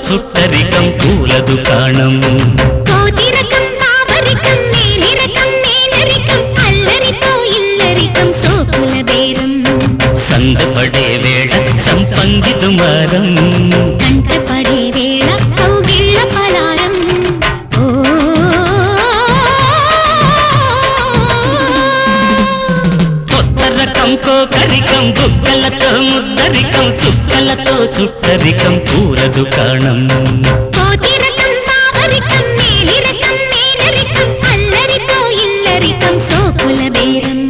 చుట్టరికం పూల దుకాణం కోతిరకం పావరికం మేలిరకం మేనరికం అల్లరితో ఇల్లరికం సోకుల బేరం సందపడే వేళ సంపంగి దుమారం కంటపడే వేళ కౌగిళ్ళ పలారం కొత్త రకం కోకరికం బుగ్గలతో ముద్దరికం చుక్కలతో చుట్టరికం పూల దుకాణం కోతిరకం పావరికం మేలిరకం మేనరికం అల్లరితో ఇల్లరికం సోకుల బేరం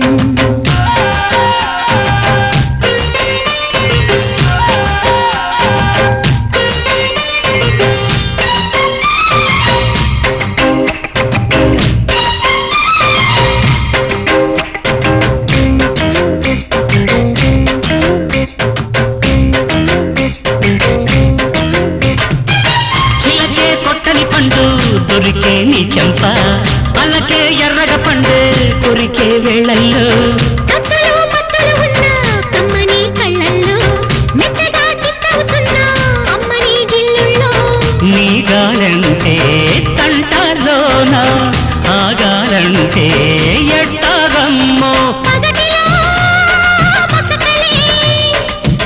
దొరికే నీ చెంప అలకే ఎర్రగ పండు కొరికే వేళల్లో కత్తులు మత్తులు ఉన్న కమ్మని కళ్ళల్లో మెచ్చగా చిత్తవుతున్న అమ్మని గిల్లుల్లో నీ గాలంటే తంటాలోన ఆగాలంటే ఎట్టాగమ్మో పగటిలో మసకలే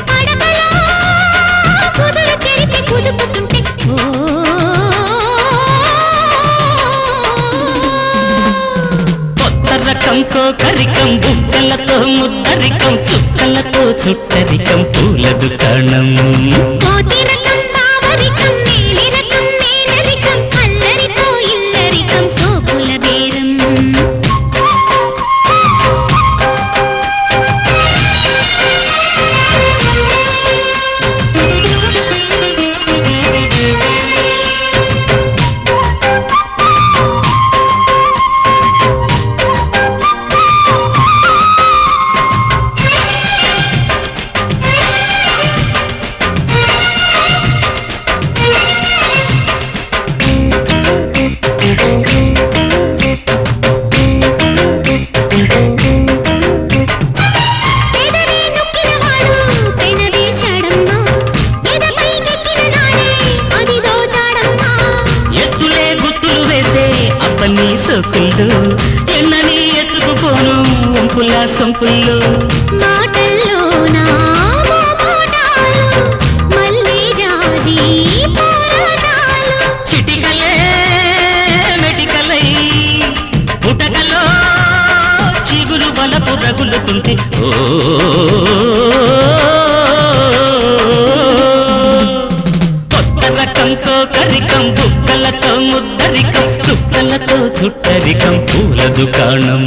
పడకలో కుదురు చెరిపి కుదుపుతుంటే రకం కోకరికం బుగ్గలతో ముద్దరికం చుక్కలతో చుట్టరికం పూల దుకాణం కోతిరకం పావరికం మేలిరకం మేనరికం అల్లరితో ఇల్లరికం సోకుల బేరం నీ సొక్కులు ఎన్నని ఎత్తుకుపోను వంపుల సొంపుల్లో మాటల్లో నా మోటాలు మళ్ళీ జాజి పోరాటాలు చిటికలే మెటికలై పుటకలో చిగురు బలపు రగులుతుంటే కొత్త రకంతో కరికం బుక్కలతో ముద్దరికం చుక్కలతో చుట్టరికం పూల దుకాణం